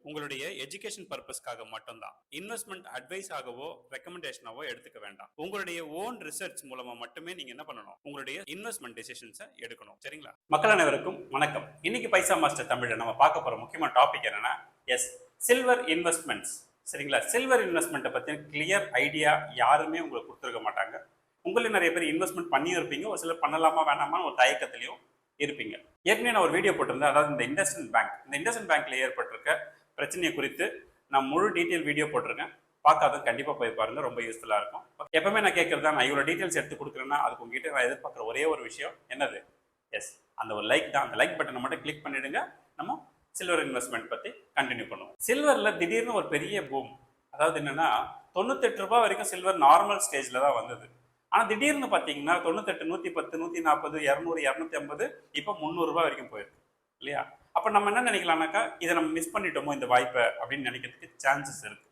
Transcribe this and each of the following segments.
உங்களுடைய எஜுகேஷன் பர்பஸ்க்காக மட்டும்தான். இன்வெஸ்ட்மெண்ட் அட்வைஸ் ஆகவோ ரெக்கமெண்டேஷனாவோ எடுத்துக்க வேண்டாம். உங்களுடைய ஓன் ரிசர்ச் மூலமா மட்டுமே நீங்க என்ன பண்ணணும், உங்களுடைய இன்வெஸ்ட்மெண்ட் டிசிஷன்ஸை எடுக்கணும். சரிங்களா? மக்கள் அனைவருக்கும் வணக்கம். இன்னைக்கு பைசா மாஸ்டர் தமிழ்ல நம்ம பார்க்க போற முக்கியமான டாபிக் என்னன்னா, சில்வர் இன்வெஸ்ட்மெண்ட்ஸ். சரிங்களா? சில்வர் இன்வெஸ்ட்மெண்ட்டை பத்தி கிளியர் ஐடியா யாருமே உங்களுக்கு கொடுத்துருக்க மாட்டாங்க. உங்களில் நிறைய பேர் இன்வெஸ்ட்மெண்ட் பண்ணி இருப்பீங்க, ஒரு சிலர் பண்ணலாமா வேணாமான்னு ஒரு தயக்கத்திலையும் இருப்பீங்க. ஏற்கனவே நான் ஒரு வீடியோ போட்டிருந்தேன், அதாவது இந்த இண்டஸ்இண்ட் பேங்க்ல ஏற்பட்டிருக்க பிரச்சனையை குறித்து நான் முழு டீட்டெயில் வீடியோ போட்டிருக்கேன். பார்க்காத கண்டிப்பாக போய் பாருங்க, ரொம்ப யூஸ்ஃபுல்லாக இருக்கும். எப்பவுமே நான் கேட்கறது தான், நான் இவ்வளோ டீட்டெயில்ஸ் எடுத்து கொடுக்குறேன்னா அதுக்கு உங்ககிட்ட நான் எதிர்பார்க்குற ஒரே ஒரு விஷயம் என்னது, அந்த ஒரு லைக் தான். அந்த லைக் பட்டனை மட்டும் கிளிக் பண்ணிடுங்க. நம்ம சில்வர் இன்வெஸ்ட்மெண்ட் பற்றி கண்டினியூ பண்ணுவோம். சில்வரில் திடீர்னு ஒரு பெரிய பூம், அதாவது என்னன்னா 98 ரூபாய் வரைக்கும் சில்வர் நார்மல் ஸ்டேஜில் தான் வந்தது. ஆனால் திடீர்னு பார்த்தீங்கன்னா 98, 110, 140, 200, 250, இப்போ 300 ரூபாய் வரைக்கும் போயிருக்கு இல்லையா? அப்போ நம்ம என்ன நினைக்கலாம்னாக்கா, இதை நம்ம மிஸ் பண்ணிட்டோமோ இந்த வாய்ப்பை அப்படின்னு நினைக்கிறதுக்கு சான்சஸ் இருக்கு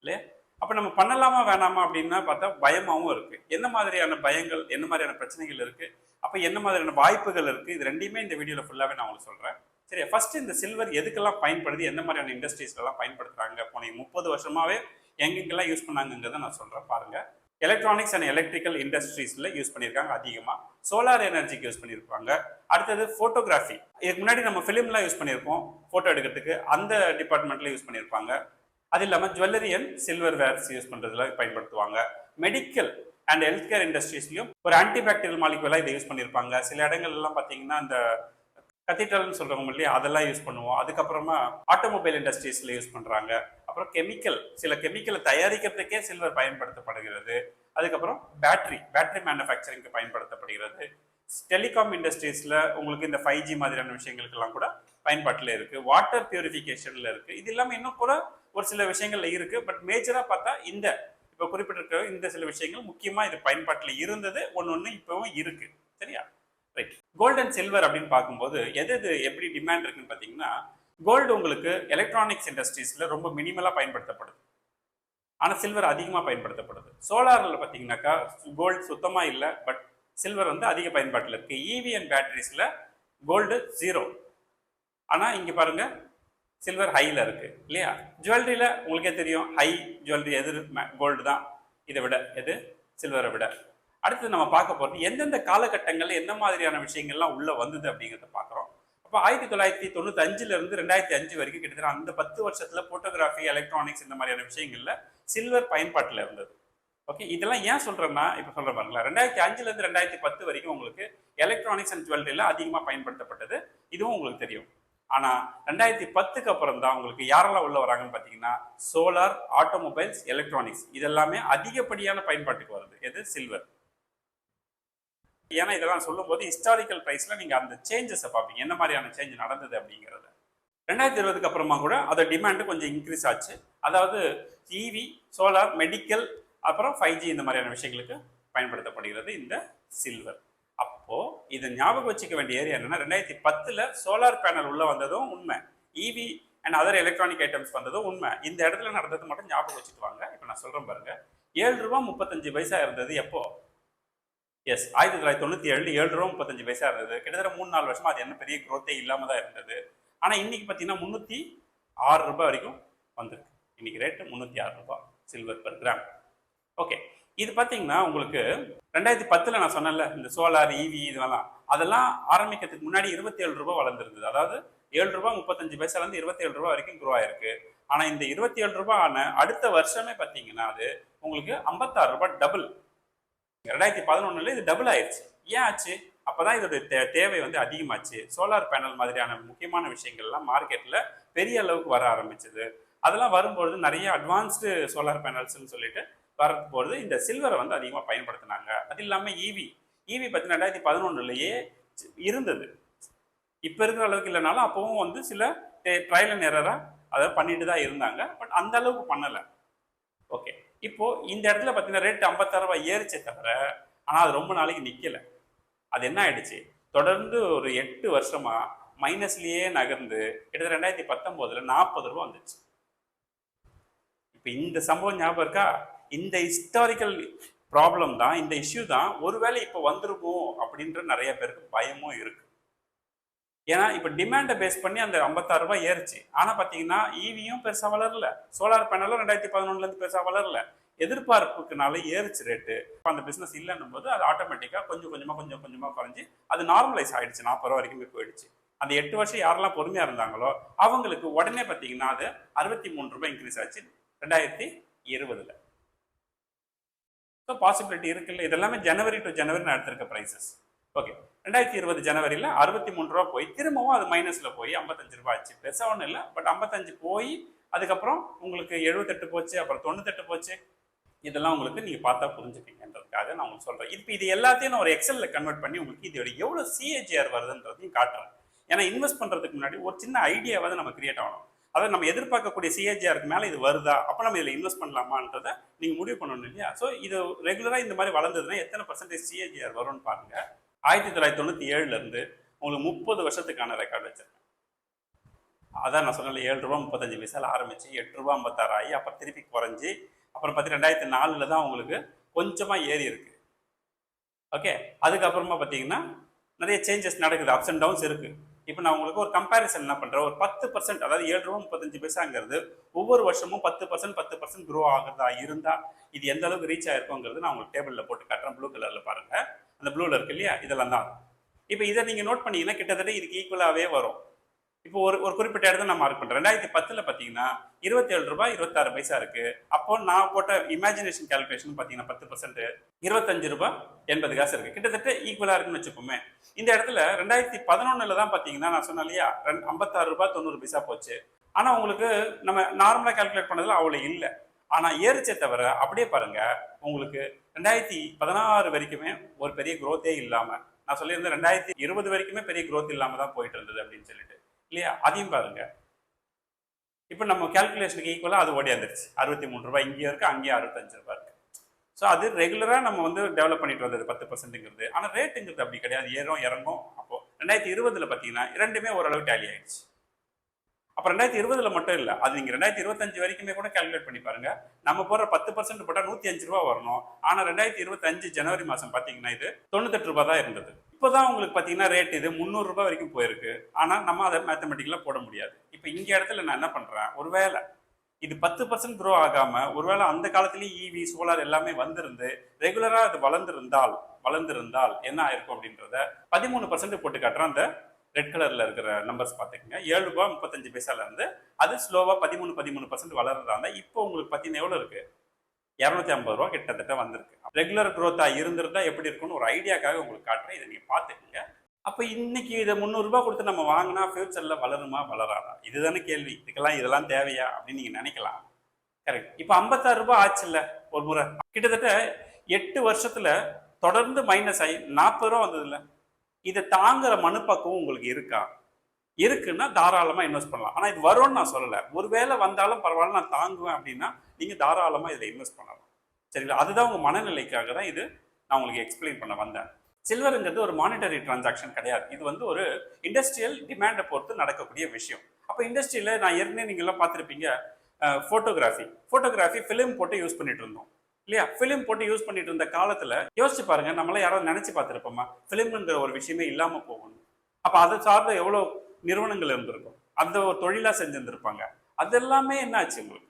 இல்லையா? அப்போ நம்ம பண்ணலாமா வேணாமா அப்படின்னா பார்த்தா பயமாகவும் இருக்கு. என்ன மாதிரியான பயங்கள், என்ன மாதிரியான பிரச்சனைகள் இருக்கு, அப்போ என்ன மாதிரியான வாய்ப்புகள் இருக்கு, இது ரெண்டையுமே இந்த வீடியோவில் ஃபுல்லாகவே நான் உங்களுக்கு சொல்கிறேன். சரி, ஃபர்ஸ்ட் இந்த சில்வர் எதுக்கெல்லாம் பயன்படுது, எந்த மாதிரியான இண்டஸ்ட்ரீஸ்லாம் பயன்படுத்துறாங்க, போன 30 வருஷமாவே எங்கெங்கெல்லாம் யூஸ் பண்ணாங்கிறத நான் சொல்கிறேன் பாருங்க. எலக்ட்ரானிக்ஸ் அண்ட் எலக்ட்ரிக்கல் இண்டஸ்ட்ரீஸ்ல யூஸ் பண்ணியிருக்காங்க அதிகமா. சோலார் எனர்ஜிக்கு யூஸ் பண்ணியிருப்பாங்க. அடுத்தது போட்டோகிராஃபி, இதுக்கு முன்னாடி நம்ம ஃபிலிம்லாம் யூஸ் பண்ணியிருப்போம் போட்டோ எடுக்கிறதுக்கு, அந்த டிபார்ட்மெண்ட்ல யூஸ் பண்ணியிருப்பாங்க. அது இல்லாமல் jewellery and silver wares use பண்றதுல பயன்படுத்துவாங்க. மெடிக்கல் அண்ட் ஹெல்த் கேர் இண்டஸ்ட்ரீஸ்லையும் ஒரு ஆன்டிபாக்டீரியல் மாலிகுலா இதை யூஸ் பண்ணியிருப்பாங்க. சில இடங்கள் எல்லாம் பார்த்தீங்கன்னா இந்த கத்தீட்ரல்னு சொல்றவங்க இல்லையா, அதெல்லாம் யூஸ் பண்ணுவோம். அதுக்கப்புறமா ஆட்டோமொபைல் இண்டஸ்ட்ரீஸ்ல யூஸ் பண்றாங்க. அப்புறம் சில கெமிக்கலை தயாரிக்கிறதுக்கே சில்வர் பயன்படுத்தப்படுகிறது. அதுக்கப்புறம் பேட்டரி மேனுஃபேக்சரிங்க்கு பயன்படுத்தப்படுகிறது. டெலிகாம் இண்டஸ்ட்ரீஸ்ல உங்களுக்கு இந்த 5G மாதிரியான விஷயங்களுக்கெல்லாம் கூட பயன்பாட்டில் இருக்கு. வாட்டர் பியூரிஃபிகேஷன்ல இருக்கு. இது இல்லாமல் இன்னும் கூட ஒரு சில விஷயங்கள்ல இருக்கு. பட் மேஜரா பார்த்தா இந்த இப்போ குறிப்பிட்டிருக்கிற இந்த சில விஷயங்கள் முக்கியமா இது பயன்பாட்டில் இருந்தது, ஒன்று இப்பவும் இருக்கு. சரியா? ரைட். கோல்டு அண்ட் சில்வர் அப்படின்னு பார்க்கும்போது எது எப்படி டிமாண்ட் இருக்குன்னு பார்த்தீங்கன்னா, கோல்டு உங்களுக்கு எலக்ட்ரானிக்ஸ் இண்டஸ்ட்ரீஸ்ல ரொம்ப மினிமலா பயன்படுத்தப்படுது, ஆனால் சில்வர் அதிகமாக பயன்படுத்தப்படுது. சோலாரில் பார்த்தீங்கன்னாக்கா கோல்டு சுத்தமாக இல்லை, பட் சில்வர் வந்து அதிக பயன்பாட்டில் இருக்கு. இவி அண்ட் பேட்டரிஸ்ல கோல்டு 0, ஆனால் இங்கே பாருங்க சில்வர் ஹைல இருக்கு இல்லையா? ஜுவல்லரியில உங்களுக்கே தெரியும், ஹை ஜுவல்லரி எது கோல்டு தான், இதை விட எது சில்வரை விட. அடுத்து நம்ம பார்க்க போகிறது எந்தெந்த காலகட்டங்களில் என்ன மாதிரியான விஷயங்கள்லாம் உள்ள வந்தது அப்படிங்கிறத பார்க்குறோம். அப்போ 1995 இருந்து 2005 வரைக்கும் கிட்டத்தட்ட அந்த 10 வருஷத்துல போட்டோகிராஃபி, எலக்ட்ரானிக்ஸ் இந்த மாதிரியான விஷயங்கள்ல சில்வர் பயன்பாட்டில் இருந்தது. ஓகே, இதெல்லாம் ஏன் சொல்றேன்னா, இப்போ சொல்ற பாருங்களா, 2005 இருந்து 2010 வரைக்கும் உங்களுக்கு எலக்ட்ரானிக்ஸ் அண்ட் ஜுவல்லரியில அதிகமாக பயன்படுத்தப்பட்டது, இதுவும் உங்களுக்கு தெரியும். ஆனா 2010க்கு அப்புறம் தான் உங்களுக்கு யாரெல்லாம் உள்ள வராங்கன்னு பார்த்தீங்கன்னா, சோலார், ஆட்டோமொபைல்ஸ், எலக்ட்ரானிக்ஸ் இதெல்லாமே அதிகப்படியான பயன்பாட்டுக்கு வருது. எது? சில்வர். ஏன்னா இதெல்லாம் சொல்லும் போது ஹிஸ்டாரிக்கல் பிரைஸ்ல நீங்க அந்த சேஞ்சஸை பார்ப்பீங்க, என்ன மாதிரியான சேஞ்ச் நடந்தது அப்படிங்கிறத. 2020க்கு அப்புறமா கூட அதோட டிமாண்டு கொஞ்சம் இன்க்ரீஸ் ஆச்சு. அதாவது இவி, சோலார், மெடிக்கல், அப்புறம் 5G இந்த மாதிரியான விஷயங்களுக்கு பயன்படுத்தப்படுகிறது இந்த சில்வர். அப்போ இதை ஞாபகம் வச்சுக்க வேண்டிய ஏரியா என்னன்னா, 2010ல் சோலார் பேனல் உள்ள வந்ததும் உண்மை, இவி அண்ட் அதர் எலக்ட்ரானிக் ஐட்டம்ஸ் வந்ததும் உண்மை. இந்த இடத்துல நடந்தது மட்டும் ஞாபகம் வச்சுட்டு வாங்க. இப்போ நான் சொல்றேன் பாருங்க, 7 ரூபா 35 பைசா இருந்தது எப்போ? 1997 7 ரூபா 35 பைசா இருந்தது. கிட்டத்தட்ட 3-4 வருஷமா அது என்ன பெரிய குரோத்தே இல்லாம தான் இருந்தது. ஆனா இன்னைக்கு பார்த்தீங்கன்னா 306 ரூபாய் வரைக்கும் வந்திருக்கு. இன்னைக்கு ரேட்டு 306 ரூபாய் சில்வர் பெர் கிராம். ஓகே, இது பார்த்தீங்கன்னா உங்களுக்கு 2010ல் நான் சொன்னேன்ல, இந்த சோலார், இவி இதெல்லாம் அதெல்லாம் ஆரம்பிக்கிறதுக்கு முன்னாடி 27 ரூபாய் வளர்ந்துருந்தது. அதாவது 7 ரூபாய் 35 பைசால இருந்து 27 ரூபாய் வரைக்கும் குரோ ஆயிருக்கு. ஆனா இந்த 27 ரூபாய் ஆன அடுத்த வருஷமே பார்த்தீங்கன்னா அது உங்களுக்கு 56 ரூபாய் டபுள். 2011ல் இது டபுள் ஆயிடுச்சு. ஏன் ஆச்சு? அப்பதான் இதோட தேவை வந்து அதிகமாச்சு. சோலார் பேனல் மாதிரியான முக்கியமான விஷயங்கள்லாம் மார்க்கெட்ல பெரிய அளவுக்கு வர ஆரம்பிச்சது. அதெல்லாம் வரும்பொழுது நிறைய அட்வான்ஸ்டு சோலார் பேனல்ஸ்ன்னு சொல்லிட்டு வரும்பொழுது இந்த சில்வரை வந்து அதிகமாக பயன்படுத்தினாங்க. அது இல்லாமல் இவி பார்த்தீங்கன்னா 2011லேயே இருந்தது. இப்போ இருக்கிற அளவுக்கு இல்லைனாலும் அப்பவும் வந்து சில ட்ரையல் அண்ட் எரரா அதை பண்ணிட்டு தான் இருந்தாங்க. பட் அந்த அளவுக்கு பண்ணலை. ஓகே, இப்போ இந்த இடத்துல பார்த்தீங்கன்னா ரேட் 56 ரூபாய் ஏறிச்சே தவிர, ஆனால் அது ரொம்ப நாளைக்கு நிற்கலை. அது என்ன ஆயிடுச்சு, தொடர்ந்து ஒரு 8 வருஷமா மைனஸ்லயே நகர்ந்து கிட்டத்தட்ட 2019ல் 40 ரூபாய் வந்துச்சு. இப்போ இந்த சம்பவம் ஞாபகம் இருக்கா? இந்த ஹிஸ்டாரிக்கல் ப்ராப்ளம் தான், இந்த இஷ்யூ தான் ஒருவேளை இப்போ வந்துருமோ அப்படின்ற நிறைய பேருக்கு பயமும் இருக்கு. ஏன்னா இப்போ டிமாண்டை பேஸ் பண்ணி அந்த 56 ரூபாய் ஏறுச்சு. ஆனா பாத்தீங்கன்னா ஈவியும் பெருசா வளரல, சோலார் பேனலும் 2011 இருந்து பெருசா வளரல. எதிர்பார்ப்புக்குனால ஏறுச்சு ரேட்டு. இப்போ அந்த பிசினஸ் இல்லைன்னும் போது அது ஆட்டோமேட்டிக்கா கொஞ்சம் கொஞ்சமா குறைஞ்சி அது நார்மலைஸ் ஆயிடுச்சு. 40 ரூபா வரைக்கும் போயிடுச்சு. அந்த 8 வருஷம் யாரெல்லாம் பொறுமையா இருந்தாங்களோ அவங்களுக்கு உடனே பாத்தீங்கன்னா அது 63 ரூபாய் இன்க்ரீஸ் ஆச்சு 2020. ஸோ பாசிபிலிட்டி இருக்குல்ல. இதெல்லாமே ஜனவரி டு ஜனவரி நான் எடுத்திருக்க ப்ரைசஸ். ஓகே, 2020 ஜனவரியில் 63 ரூபா போய் திரும்பவும் அது மைனஸில் போய் 55 ரூபா ஆச்சு. பெருசாக ஒன்றும் இல்லை, பட் 55 போய் அதுக்கப்புறம் உங்களுக்கு 78 போச்சு, அப்புறம் 98 போச்சு. இதெல்லாம் உங்களுக்கு நீங்கள் பார்த்தா புரிஞ்சுப்பீங்கன்றதுக்காக நான் உங்களுக்கு சொல்கிறேன். இப்போ இது எல்லாத்தையும் நான் ஒரு எக்ஸலில் கன்வெர்ட் பண்ணி உங்களுக்கு இதோட எவ்வளோ சிஏஜிஆர் வருதுன்றதையும் காட்டுறேன். ஏன்னா இன்வெஸ்ட் பண்ணுறதுக்கு முன்னாடி ஒரு சின்ன ஐடியாவாவது நம்ம கிரியேட் ஆகணும். அதாவது நம்ம எதிர்பார்க்கக்கூடிய சிஏஜிஆருக்கு மேலே இது வருதா, அப்போ நம்ம இதில் இன்வெஸ்ட் பண்ணலாமான்றதை நீங்கள் முடிவு பண்ணணும் இல்லையா? ஸோ இது ரெகுலராக இந்த மாதிரி வளர்ந்ததுன்னா எத்தனை பர்சன்டேஜ் சிஏஜிஆர் வரும்னு பாருங்கள். 1997 இருந்து உங்களுக்கு 30 வருஷத்துக்கான ரெக்கார்டு வச்சிருக்கேன். அதான் நான் சொன்னேன், 7 ரூபா 35 பைசால ஆரம்பிச்சு 8 ரூபா 56 ஆகி அப்புறம் திருப்பி குறைஞ்சி அப்புறம் பார்த்தீங்கன்னா 2004 தான் உங்களுக்கு கொஞ்சமாக ஏறி இருக்கு. ஓகே, அதுக்கப்புறமா பார்த்தீங்கன்னா நிறைய சேஞ்சஸ் நடக்குது, அப்ஸ் அண்ட் டவுன்ஸ் இருக்கு. இப்போ நான் உங்களுக்கு ஒரு கம்பேரிசன் என்ன பண்ணுறேன், ஒரு 10%, அதாவது 7 ரூபா 35 பைசாங்கிறது ஒவ்வொரு வருஷமும் 10% க்ரோ ஆகுறதா இருந்தால் இது எந்த அளவுக்கு ரீச் ஆயிருக்குங்கிறது நான் உங்களுக்கு டேபிளில் போட்டு காட்டுறேன். ப்ளூ கலரில் பாருங்க, அந்த ப்ளூவில் இருக்கு இல்லையா, இதெல்லாம் தான். இப்போ இதை நீங்கள் நோட் பண்ணீங்கன்னா கிட்டத்தட்ட இதுக்கு ஈக்குவலாகவே வரும். இப்போ ஒரு குறிப்பிட்ட இடத்த நான் மார்க் பண்ணுறேன். 2010 பார்த்தீங்கன்னா 27 ரூபாய் 26 பைசா இருக்கு. அப்போ நான் போட்ட இமேஜினேஷன் கால்குலேஷன் பார்த்தீங்கன்னா 10% 25 ரூபாய் 80 காசு இருக்கு. கிட்டத்தட்ட ஈக்குவலாக இருக்குன்னு வச்சுப்போமே. இந்த இடத்துல 2011 தான் பார்த்தீங்கன்னா நான் சொன்னேன் இல்லையா, 56 ரூபாய் 90 பைசா போச்சு. ஆனால் உங்களுக்கு நம்ம நார்மலாக கால்குலேட் பண்ணதில் அவ்வளோ இல்லை. ஆனால் ஏறிச்சே தவிர அப்படியே பாருங்க, உங்களுக்கு 2016 வரைக்குமே ஒரு பெரிய குரோத்தே இல்லாமல், நான் சொல்லியிருந்தேன் 2020 வரைக்குமே பெரிய குரோத் இல்லாமல் தான் போயிட்டு இருந்தது அப்படின்னு சொல்லிட்டு இல்லையா. அதையும் பாருங்க, இப்போ நம்ம கால்குலேஷனுக்கு ஈக்குவலாக அது ஓடியாந்துருச்சு. 63 ரூபாய் இங்கேயும் இருக்கு, அங்கேயும் 65 ரூபாய் இருக்கு. ஸோ அது ரெகுலராக நம்ம வந்து டெவலப் பண்ணிட்டு வந்தது 10%ங்கிறது. ஆனால் ரேட்டுங்கிறது அப்படி கிடையாது, ஏறும் இறங்கும். அப்போ 2020 பார்த்தீங்கன்னா இரண்டுமே ஓரளவு டேலி ஆயிடுச்சு. அப்போ 2020 மட்டும் இல்லை, அது நீங்கள் 2025 வரைக்குமே கூட கால்குலேட் பண்ணி பாருங்க. நம்ம போடுற 10% போட்டால் 105 ரூபா வரணும். ஆனால் 2025 ஜனவரி மாதம் பார்த்தீங்கன்னா இது 98 ரூபாய் தான் இருந்தது. இப்போதான் உங்களுக்கு பார்த்தீங்கன்னா ரேட் இது 300 ரூபாய் வரைக்கும் போயிருக்கு. ஆனால் நம்ம அதை மேத்தமெட்டிக்கலாக போட முடியாது. இப்போ இங்கே இடத்துல நான் என்ன பண்ணுறேன், ஒருவேளை இது 10% க்ரோ ஆகாமல் ஒருவேளை அந்த காலத்துலேயும் ஈவி சோலார் எல்லாமே வந்திருந்து ரெகுலராக அது வளர்ந்துருந்தால் என்ன ஆயிருக்கும் அப்படின்றத 13% போட்டு காட்டுறேன். அந்த ரெட் கலர்ல இருக்கிற நம்பர்ஸ் பார்த்துக்கோங்க. 7 ரூபாய் 35 பைசால இருந்து அது ஸ்லோவா 13% வளர்றதா. இப்போ உங்களுக்கு பார்த்தீங்கன்னா எவ்வளோ இருக்கு, 250 ரூபா கிட்டத்தட்ட வந்திருக்கு. ரெகுலர் க்ரோத்தா இருந்திருந்தா எப்படி இருக்குன்னு ஒரு ஐடியாக்காக உங்களுக்கு காட்டுறேன். இதை நீங்க பார்த்துக்கோங்க. அப்போ இன்னைக்கு இதை 300 ரூபாய் கொடுத்து நம்ம வாங்கினா ஃபியூச்சர்ல வளருமா வளராதா, இதுதானே கேள்வி. இதெல்லாம் தேவையா அப்படின்னு நீங்க நினைக்கலாம். கரெக்ட். இப்போ 56 ரூபாய் ஆச்சு இல்ல ஒரு முறை, கிட்டத்தட்ட 8 வருஷத்துல தொடர்ந்து மைனஸ் ஆகி 40 ரூபா வந்தது இல்லை. இதை தாங்குற மனுப்பக்குவம் உங்களுக்கு இருக்கா? இருக்குன்னா தாராளமா இன்வெஸ்ட் பண்ணலாம். ஆனா இது வரும்னு நான் சொல்லலை. ஒருவேளை வந்தாலும் பரவாயில்ல, நான் தாங்குவேன் அப்படின்னா நீங்க தாராளமா இதில் இன்வெஸ்ட் பண்ணலாம். சரிங்களா? அதுதான் உங்க மனநிலைக்காக தான் இது நான் உங்களுக்கு எக்ஸ்பிளைன் பண்ண வந்தேன். சில்வருங்கிறது ஒரு மானிட்டரி டிரான்சாக்ஷன் கிடையாது. இது வந்து ஒரு இண்டஸ்ட்ரியல் டிமாண்டை பொறுத்து நடக்கக்கூடிய விஷயம். அப்போ இண்டஸ்ட்ரியில நான் ஏற்கனவே நீங்க எல்லாம் பார்த்துருப்பீங்க, ஃபோட்டோகிராஃபி ஃபிலிம் போட்டு யூஸ் பண்ணிட்டு இருந்தோம் இல்லையா? ஃபிலிம் போட்டு யூஸ் பண்ணிட்டு இருந்த காலத்துல யோசிச்சு பாருங்க, நம்மளாம் யாராவது நினைச்சு பார்த்துருப்போமா ஃபிலிம்ங்கிற ஒரு விஷயமே இல்லாம போகணும்? அப்ப அதை சார்ந்த எவ்வளவு நிறுவனங்கள் இருந்திருக்கும், அந்த ஒரு தொழிலா செஞ்சிருந்திருப்பாங்க. அது எல்லாமே என்ன ஆச்சு, உங்களுக்கு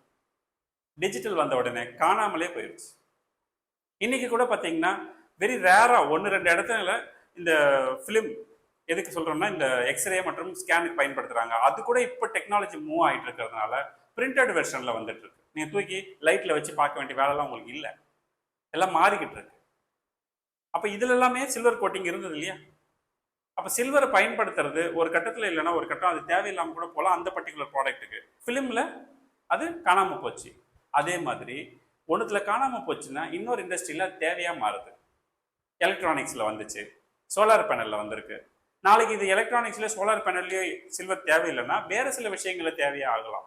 டிஜிட்டல் வந்த உடனே காணாமலே போயிடுச்சு. இன்னைக்கு கூட பாத்தீங்கன்னா வெரி ரேரா 1-2 இடத்துல இந்த ஃபிலிம் எதுக்கு சொல்றோம்னா இந்த எக்ஸ்ரே மற்றும் ஸ்கேனுக்கு பயன்படுத்துறாங்க. அது கூட இப்போ டெக்னாலஜி மூவ் ஆகிட்டு இருக்கிறதுனால பிரிண்டட் வெர்ஷன்ல வந்துட்டு இருக்கு. நீங்க தூக்கி லைட்ல வச்சு பார்க்க வேண்டிய வேலைலாம் உங்களுக்கு இல்லை, எல்லாம் மாறிக்கிட்டு இருக்கு. அப்ப இதுல எல்லாமே சில்வர் கோட்டிங் இருந்தது இல்லையா? அப்ப சில்வரை பயன்படுத்துறது ஒரு கட்டத்துல இல்லைன்னா ஒரு கட்டம் அது தேவையில்லாம கூட போகலாம். அந்த பர்டிகுலர் ப்ராடக்ட்டுக்கு ஃபிலிம்ல அது காணாம போச்சு. அதே மாதிரி ஒன்றுத்துல காணாம போச்சுன்னா இன்னொரு இண்டஸ்ட்ரியில தேவையா மாறுது. எலக்ட்ரானிக்ஸ்ல வந்துச்சு, சோலார் பேனல்ல வந்திருக்கு. நாளைக்கு இது எலக்ட்ரானிக்ஸ்ல சோலார் பேனல்லையோ சில்வர் தேவையில்லைன்னா வேற சில விஷயங்கள தேவையா ஆகலாம்.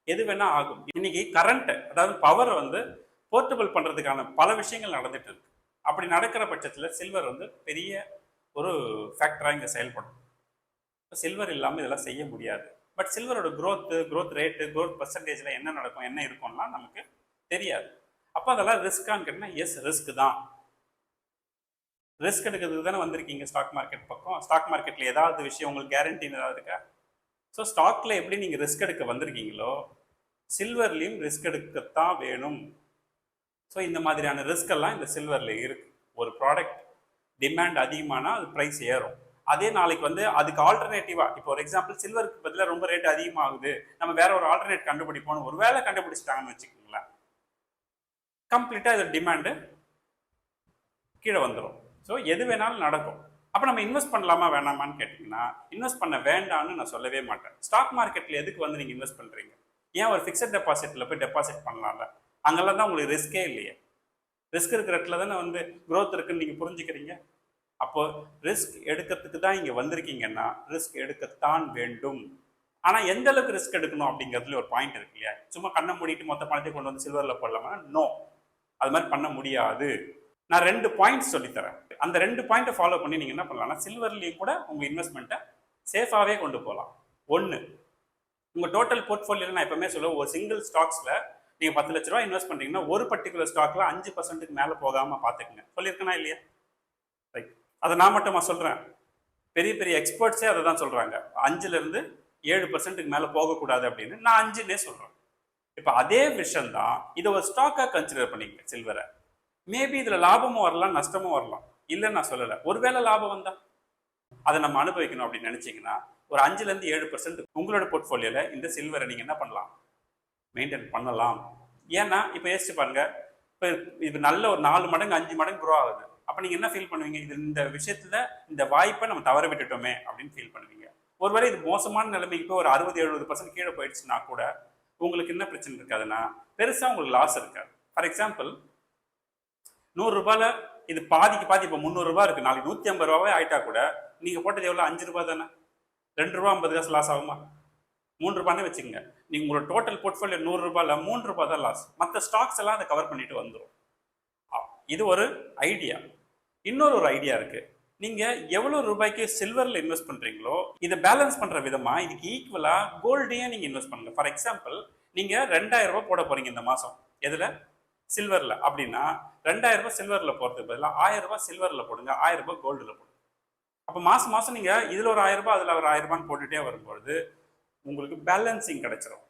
எது வேணா ஆகும். இன்னைக்கு கரண்ட், அதாவது பவரை வந்து போர்ட்டபிள் பண்றதுக்கான பல விஷயங்கள் நடந்துட்டு இருக்கு. அப்படி நடக்கிற பட்சத்தில் சில்வர் வந்து பெரிய ஒரு ஃபேக்டரா இங்க செயல்படும். சில்வர் இல்லாமல் இதெல்லாம் செய்ய முடியாது. பட் சில்வரோட க்ரோத் ரேட்டு, க்ரோத் பர்சன்டேஜ்ல என்ன நடக்கும், என்ன இருக்கும்லாம் நமக்கு தெரியாது. அப்போ அதெல்லாம் ரிஸ்கான்னு கேட்டீங்கன்னா எஸ், ரிஸ்க் தான். ரிஸ்க் எடுக்கிறதுக்கு தானே வந்திருக்கீங்க ஸ்டாக் மார்க்கெட் பக்கம். ஸ்டாக் மார்க்கெட்டில் ஏதாவது விஷயம் உங்களுக்கு கேரண்டின்னு ஏதாவது இருக்கா? ஸோ ஸ்டாக்ல எப்படி நீங்கள் ரிஸ்க் எடுக்க வந்திருக்கீங்களோ சில்வர்லையும் ரிஸ்க் எடுக்கத்தான் வேணும். ஸோ இந்த மாதிரியான ரிஸ்க் எல்லாம் இந்த சில்வரில் இருக்கு. ஒரு ப்ராடக்ட் டிமாண்ட் அதிகமானால் அது ப்ரைஸ் ஏறும். அதே நாளைக்கு வந்து அதுக்கு ஆல்டர்னேட்டிவா, இப்போ ஒரு எக்ஸாம்பிள் சில்வருக்கு பதிலாக ரொம்ப ரேட் அதிகமாகுது, நம்ம வேற ஒரு ஆல்டர்னேட் கண்டுபிடிப்போம், ஒரு வேலை கண்டுபிடிச்சிட்டாங்கன்னு வச்சுக்கோங்களேன், கம்ப்ளீட்டாக இது டிமாண்டு கீழே வந்துடும். ஸோ எது வேணாலும் நடக்கும். அப்போ நம்ம இன்வெஸ்ட் பண்ணலாமா வேணாமான்னு கேட்டிங்கன்னா இன்வெஸ்ட் பண்ண வேண்டாம்னு நான் சொல்லவே மாட்டேன். ஸ்டாக் மார்க்கெட்டில் எதுக்கு வந்து நீங்கள் இன்வெஸ்ட் பண்ணுறீங்க? ஏன் ஒரு ஃபிக்ஸட் டெபாசிட்டில் போய் டெபாசிட் பண்ணலாம்ல? அங்கெல்லாம் தான் உங்களுக்கு ரிஸ்கே இல்லையே. ரிஸ்க் இருக்கிற இடத்துல தானே வந்து க்ரோத் இருக்குன்னு நீங்கள் புரிஞ்சுக்கிறீங்க. அப்போ ரிஸ்க் எடுக்கிறதுக்கு தான் இங்கே வந்திருக்கீங்கன்னா ரிஸ்க் எடுக்கத்தான் வேண்டும். ஆனால் எந்த அளவுக்கு ரிஸ்க் எடுக்கணும் அப்படிங்கிறதுல ஒரு பாயிண்ட் இருக்கு இல்லையா? சும்மா கண்ணை மூடிட்டு மொத்த பணத்தை கொண்டு வந்து சில்வரில் போடலாமா? நோ, அது மாதிரி பண்ண முடியாது. நான் 2 பாயிண்ட்ஸ் சொல்லித்தரேன். அந்த 2 பாயிண்ட்டை ஃபாலோ பண்ணி நீங்கள் என்ன பண்ணலாம்னா சில்வர்லேயும் கூட உங்கள் இன்வெஸ்ட்மெண்ட்டை சேஃபாகவே கொண்டு போகலாம். ஒன்று, உங்கள் டோட்டல் போர்ட்ஃபோலியோவில் நான் எப்பவுமே சொல்லுவேன், ஒரு சிங்கிள் ஸ்டாக்ஸில் நீங்கள் 10 லட்ச ரூபா இன்வெஸ்ட் பண்ணுறீங்கன்னா ஒரு பர்டிகுலர் ஸ்டாக்ல 5% மேலே போகாமல் பார்த்துக்குங்க. சொல்லியிருக்கேனா இல்லையா? ரைட். அதை நான் மட்டுமா சொல்கிறேன், பெரிய பெரிய எக்ஸ்பர்ட்ஸே அதை தான் சொல்கிறாங்க. 5லேருந்து 7% மேலே போகக்கூடாது அப்படின்னு. நான் 5ன்னே சொல்கிறேன். இப்போ அதே விஷயம் தான் இதை ஒரு ஸ்டாக்காக கன்சிடர் பண்ணிக்க சில்வரை. மேபி இதில் லாபமும் வரலாம், நஷ்டமும் வரலாம், இல்லைன்னு நான் சொல்லலை. ஒருவேளை லாபம் வந்தா அதை நம்ம அனுபவிக்கணும் அப்படின்னு நினச்சிங்கன்னா ஒரு 5லேருந்து 7% உங்களோட போர்ட்ஃபோலியோவில் இந்த சில்வரை நீங்கள் என்ன பண்ணலாம், மெயின்டைன் பண்ணலாம். ஏன்னா இப்போ யோசிச்சு பாருங்க, இப்போ இது நல்ல ஒரு 4 மடங்கு 5 மடங்கு க்ரோ ஆகுது. அப்போ நீங்கள் என்ன ஃபீல் பண்ணுவீங்க? இது இந்த விஷயத்தில் இந்த வாய்ப்பை நம்ம தவற விட்டுட்டோமே அப்படின்னு ஃபீல் பண்ணுவீங்க. ஒருவேளை இது மோசமான நிலைமைக்கு போய் ஒரு 60-70% கீழே போயிடுச்சுன்னா கூட உங்களுக்கு என்ன பிரச்சனை இருக்காதுன்னா பெருசாக உங்களுக்கு லாஸ் இருக்காது. ஃபார் எக்ஸாம்பிள், 100 ரூபாயில் இது பாதிக்கு பாதி இப்போ 300 ரூபா இருக்குது, நாளைக்கு 150 ரூபாவே ஆயிட்டா கூட நீங்கள் போட்டது எவ்வளோ? 5 ரூபா தானே. 2 ரூபா 50 காசு லாஸ் ஆகுமா? 3 ரூபான்னு வச்சுக்கோங்க. நீங்கள் உங்களோட டோட்டல் போர்ட்ஃபோலியோ 100 ரூபாயில் 3 ரூபா தான் லாஸ். மற்ற ஸ்டாக்ஸ் எல்லாம் அதை கவர் பண்ணிட்டு வந்துடும். இது ஒரு ஐடியா. இன்னொரு ஐடியா இருக்கு. நீங்க எவ்வளவு ரூபாய்க்கு சில்வர்ல இன்வெஸ்ட் பண்றீங்களோ இதை பேலன்ஸ் பண்ற விதமா இதுக்கு ஈக்குவலா கோல்டையே நீங்க இன்வெஸ்ட் பண்ணுங்க. ஃபார் எக்ஸாம்பிள், நீங்க 2000 ரூபாய் போட போறீங்க இந்த மாசம், எதுல? சில்வர்ல. அப்படின்னா 2000 ரூபாய் சில்வர்ல போறதுக்கு பதிலாக 1000 ரூபாய் சில்வர்ல போடுங்க, 1000 ரூபாய் கோல்டுல போடுங்க. அப்போ மாசம் மாசம் நீங்க இதுல ஒரு 1000 ரூபாய் அதுல ஒரு 1000 ரூபான்னு போட்டுட்டே வரும்பொழுது உங்களுக்கு பேலன்சிங் கிடைச்சிடும்.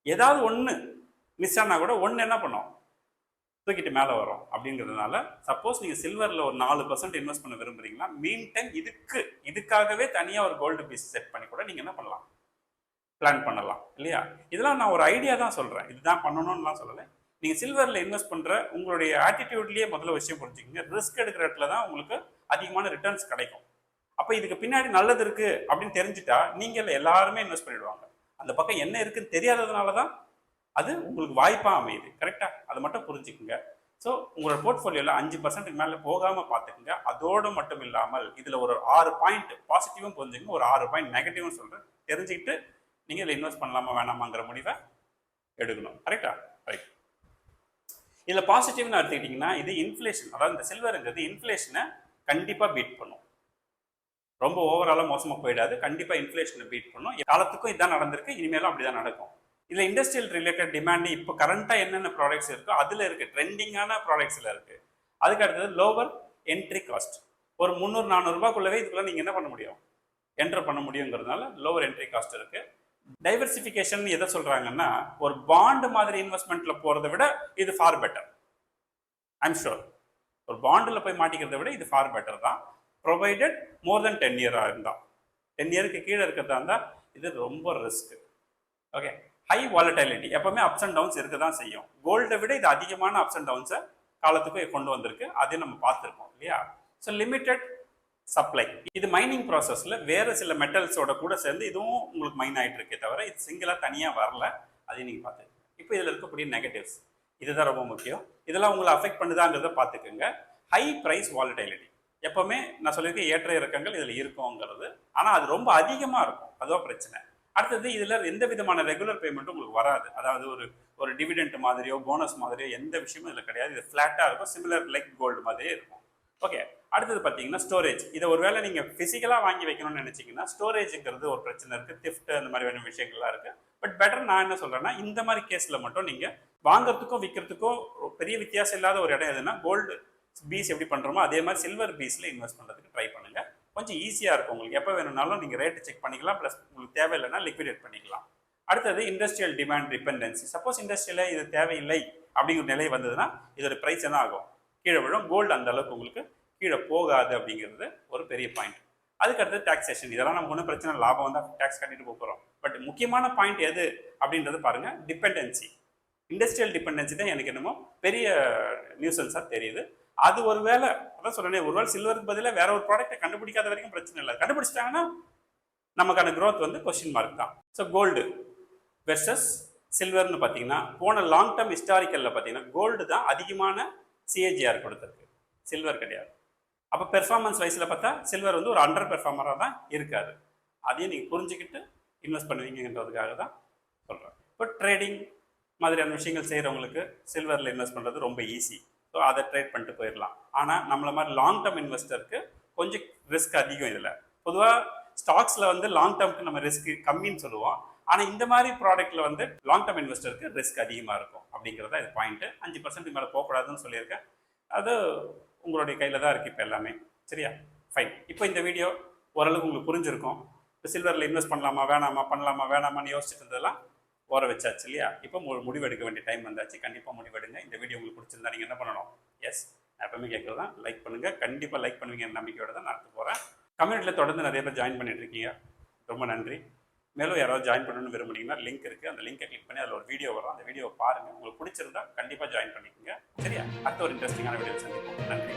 ஏதாவது ஒன்று மிஸ் ஆனா கூட ஒன்று என்ன பண்ணும், தூக்கிட்டு மேலே வரும். அப்படிங்கிறதுனால சப்போஸ் நீங்கள் சில்வரில் ஒரு 4% இன்வெஸ்ட் பண்ண விரும்புறீங்கன்னா மீன் டைம் இதுக்காகவே தனியாக ஒரு கோல்டு பீஸ் செட் பண்ணி கூட நீங்கள் என்ன பண்ணலாம், பிளான் பண்ணலாம் இல்லையா? இதெல்லாம் நான் ஒரு ஐடியா தான் சொல்கிறேன், இதுதான் பண்ணணும்னுலாம் சொல்லலை. நீங்கள் சில்வரில் இன்வெஸ்ட் பண்ணுற உங்களுடைய ஆட்டிடியூட்லேயே முதல்ல விஷயம் புரிஞ்சுக்கிங்க. ரிஸ்க் எடுக்கிற இடத்துல தான் உங்களுக்கு அதிகமான ரிட்டர்ன்ஸ் கிடைக்கும். அப்போ இதுக்கு பின்னாடி நல்லது இருக்குது அப்படின்னு தெரிஞ்சுட்டா நீங்கள் எல்லாருமே இன்வெஸ்ட் பண்ணிடுவாங்க. அந்த பக்கம் என்ன இருக்குன்னு தெரியாததுனால தான் அது உங்களுக்கு வாய்ப்பாக அமையுது. கரெக்டாக அதை மட்டும் புரிஞ்சுக்குங்க. ஸோ உங்களோட போர்ட்ஃபோலியோவில் 5% மேலே போகாமல் பார்த்துக்குங்க. அதோடு மட்டும் இல்லாமல் இதில் ஒரு 6 பாயிண்ட் பாசிட்டிவும் புரிஞ்சுங்க, ஒரு 6 பாயிண்ட் நெகட்டிவும் சொல்கிறேன். தெரிஞ்சுக்கிட்டு நீங்கள் இதில் இன்வெஸ்ட் பண்ணலாமா வேணாமாங்கிற முடிவை எடுக்கணும். கரெக்டா? ரைட். இதில் பாசிட்டிவ்னு எடுத்துக்கிட்டிங்கன்னா இது இன்ஃப்ளேஷன், அதாவது இந்த சில்வருங்கிறது இன்ஃப்ளேஷனை கண்டிப்பாக பீட் பண்ணும். ரொம்ப ஓவராலாக மோசமாக போயிடாது, கண்டிப்பாக இன்ஃப்ளேஷனை பீட் பண்ணும். காலத்துக்கும் இதான் நடந்திருக்கு, இனிமேலும் அப்படி தான் நடக்கும். இதில் இண்டஸ்ட்ரியல் ரிலேட்டட் டிமாண்டு இப்போ கரண்ட்டாக என்னென்ன ப்ராடக்ட்ஸ் இருக்கோ அதில் இருக்குது, ட்ரெண்டிங்கான ப்ராடக்ட்ஸில் இருக்குது. அதுக்கு அடுத்தது லோவர் என்ட்ரி காஸ்ட். ஒரு 300-400 ரூபாய்க்குள்ளவே இதுக்குள்ள நீங்கள் என்ன பண்ண முடியும், என்டர் பண்ண முடியுங்கிறதுனால லோவர் என்ட்ரி காஸ்ட் இருக்குது. டைவர்சிஃபிகேஷன் எதை சொல்கிறாங்கன்னா, ஒரு பாண்டு மாதிரி இன்வெஸ்ட்மெண்ட்டில் போகிறத விட இது ஃபார் பெட்டர். ஐம் ஷோர் ஒரு பாண்டில் போய் மாட்டிக்கிறத விட இது ஃபார் பெட்டர் தான், ப்ரொவைடட் மோர் தென் 10 இயராக இருந்தால். 10 இயருக்கு கீழே இருக்கிறதா இருந்தால் இது ரொம்ப ரிஸ்க். ஓகே. ஹை வாலட்டிலிட்டி, எப்பவுமே அப்ஸ் அண்ட் டவுன்ஸ் இருக்க தான் செய்யும். கோல்டை விட இது அதிகமான அப்ஸ் அண்ட் டவுன்ஸை காலத்துக்கு கொண்டு வந்திருக்கு, அதையும் நம்ம பார்த்துருக்கோம் இல்லையா? So limited supply. இது மைனிங் ப்ராசஸில் வேறு சில மெட்டல்ஸோட கூட சேர்ந்து இதுவும் உங்களுக்கு மைன் ஆகிட்டு இருக்கே தவிர இது சிங்கிளாக தனியாக வரல, அதையும் நீங்கள் பார்த்துக்கோங்க. இப்போ இதில் இருக்கக்கூடிய நெகட்டிவ்ஸ் இதுதான் ரொம்ப முக்கியம். இதெல்லாம் உங்களை அஃபெக்ட் பண்ணுதாங்கிறத பார்த்துக்கோங்க. ஹை ப்ரைஸ் வாலட்டிலிட்டி, எப்பவுமே நான் சொல்லியிருக்கேன் ஏற்ற இறக்கங்கள் இதில் இருக்குங்கிறது, ஆனால் அது ரொம்ப அதிகமாக இருக்கும், அதுவும் பிரச்சனை. அடுத்தது இதில் எந்த விதமான ரெகுலர் பேமெண்ட்டும் உங்களுக்கு வராது. அதாவது ஒரு டிவிடெண்ட் மாதிரியோ போனஸ் மாதிரியோ எந்த விஷயமும் இதில் கிடையாது. இது ஃப்ளாட்டாக இருக்கும், சிமிலர் லைக் கோல்டு மாதிரியே இருக்கும். ஓகே. அடுத்தது பார்த்தீங்கன்னா ஸ்டோரேஜ். இதை ஒருவேளை நீங்கள் ஃபிசிக்கலாக வாங்கி வைக்கணும்னு நினச்சிங்கன்னா ஸ்டோரேஜுங்கிறது ஒரு பிரச்சனை இருக்குது, திஃப்ட் அந்த மாதிரியான விஷயங்கள்லாம் இருக்குது. பட் பெட்டர் நான் என்ன சொல்கிறேன்னா, இந்த மாதிரி கேஸில் மட்டும் நீங்கள் வாங்குறதுக்கும் விற்கிறதுக்கும் பெரிய வித்தியாசம் இல்லாத ஒரு இடம் எதுனா கோல்டு பீஸ் எப்படி பண்ணுறோமோ அதே மாதிரி சில்வர் பீஸில் இன்வெஸ்ட் பண்ணுறதுக்கு ட்ரை பண்ணுங்கள். கொஞ்சம் ஈஸியாக இருக்கும் உங்களுக்கு. எப்போ வேணும்னாலும் நீங்கள் ரேட்டு செக் பண்ணிக்கலாம், ப்ளஸ் உங்களுக்கு தேவையில்லைன்னா லிக்விடேட் பண்ணிக்கலாம். அடுத்தது இண்டஸ்ட்ரியல் டிமாண்ட் டிபெண்டன்சி. சப்போஸ் இண்டஸ்ட்ரியில் இது தேவையில்லை அப்படிங்கிற நிலை வந்ததுன்னா இதோட ப்ரைஸ் என்ன ஆகும், கீழே விழும். கோல்டு அந்த அளவுக்கு உங்களுக்கு கீழே போகாது அப்படிங்கிறது ஒரு பெரிய பாயிண்ட். அதுக்கடுத்து டாக்ஸேஷன். இதெல்லாம் நமக்கு ஒன்றும் பிரச்சனை, லாபம் வந்தால் டேக்ஸ் கட்டிட்டு போகிறோம். பட் முக்கியமான பாயிண்ட் எது அப்படின்றது பாருங்க, டிபெண்டன்சி. இண்டஸ்ட்ரியல் டிபெண்டன்சி தான் எனக்கு என்னமோ பெரிய நியூசன்ஸாக தெரியுது. அது ஒரு வேலை, அதான் சொல்றேன், ஒருவேளை சில்வருக்கு பதிலாக வேற ஒரு ப்ராடக்ட்டை கண்டுபிடிக்காத வரைக்கும் பிரச்சனை இல்லை. கண்டுபிடிச்சிட்டாங்கன்னா நமக்கான க்ரோத் வந்து கொஸ்டின் மார்க் தான். ஸோ கோல்டு வெர்சஸ் சில்வர்னு பார்த்தீங்கன்னா போன லாங் டேர்ம் ஹிஸ்டாரிக்கலில் பார்த்தீங்கன்னா கோல்டு தான் அதிகமான சிஏஜிஆர் கொடுத்துருக்கு, சில்வர் கிடையாது. அப்போ பெர்ஃபார்மன்ஸ் வைஸில் பார்த்தா சில்வர் வந்து ஒரு அண்டர் பெர்ஃபார்மராக தான் இருக்காது. அதையும் நீங்கள் புரிஞ்சுக்கிட்டு இன்வெஸ்ட் பண்ணுவீங்கன்றதுக்காக தான் சொல்கிறேன். இப்போ ட்ரேடிங் மாதிரியான விஷயங்கள் செய்கிறவங்களுக்கு சில்வரில் இன்வெஸ்ட் பண்ணுறது ரொம்ப ஈஸி. ஸோ அதை ட்ரேட் பண்ணிட்டு போயிடலாம். ஆனால் நம்மள மாதிரி லாங் டேர்ம் இன்வெஸ்டருக்கு கொஞ்சம் ரிஸ்க் அதிகம். இதில் பொதுவாக ஸ்டாக்ஸில் வந்து லாங் டேர்முக்கு நம்ம ரிஸ்க் கம்மின்னு சொல்லுவோம். ஆனால் இந்த மாதிரி ப்ராடக்ட்டில் வந்து லாங் டேர்ம் இன்வெஸ்டருக்கு ரிஸ்க் அதிகமாக இருக்கும் அப்படிங்கிறத இது பாயிண்ட்டு. 5% மேலே போகக்கூடாதுன்னு சொல்லியிருக்கேன். அது உங்களுடைய கையில் தான் இருக்குது இப்போ எல்லாமே. சரியா? ஃபைன். இப்போ இந்த வீடியோ ஓரளவுக்கு உங்களுக்கு புரிஞ்சிருக்கும். இப்போ சில்வரில் இன்வெஸ்ட் பண்ணலாமா வேணாமான்னு யோசிச்சுட்டு இருந்ததெல்லாம் ஓர வச்சாச்சு இல்லையா? இப்போ முடிவு எடுக்க வேண்டிய டைம் வந்தாச்சு. கண்டிப்பாக முடிவெடுங்க. இந்த வீடியோ உங்களுக்கு பிடிச்சிருந்தா நீங்கள் என்ன பண்ணணும்? எஸ், எப்பவுமே கேட்குறது தான், லைக் பண்ணுங்கள். கண்டிப்பாக லைக் பண்ணுவீங்க நம்பிக்கையோடு தான் நடத்த போகிறேன். கம்யூனிட்டியில் தொடர்ந்து நிறைய பேர் ஜாயின் பண்ணிட்டு இருக்கீங்க, ரொம்ப நன்றி. மேலும் யாராவது ஜாயின் பண்ணணும்னு விரும்புனீங்கன்னா லிங்க் இருக்குது, அந்த லிங்கை கிளிக் பண்ணி அதில் ஒரு வீடியோ வரும், அந்த வீடியோவை பாருங்கள். உங்களுக்கு பிடிச்சிருந்தா கண்டிப்பாக ஜாயின் பண்ணிக்கோங்க. சரியா? அடுத்த ஒரு இன்ட்ரெஸ்டிங்கான வீடியோ சந்திப்போம். நன்றி.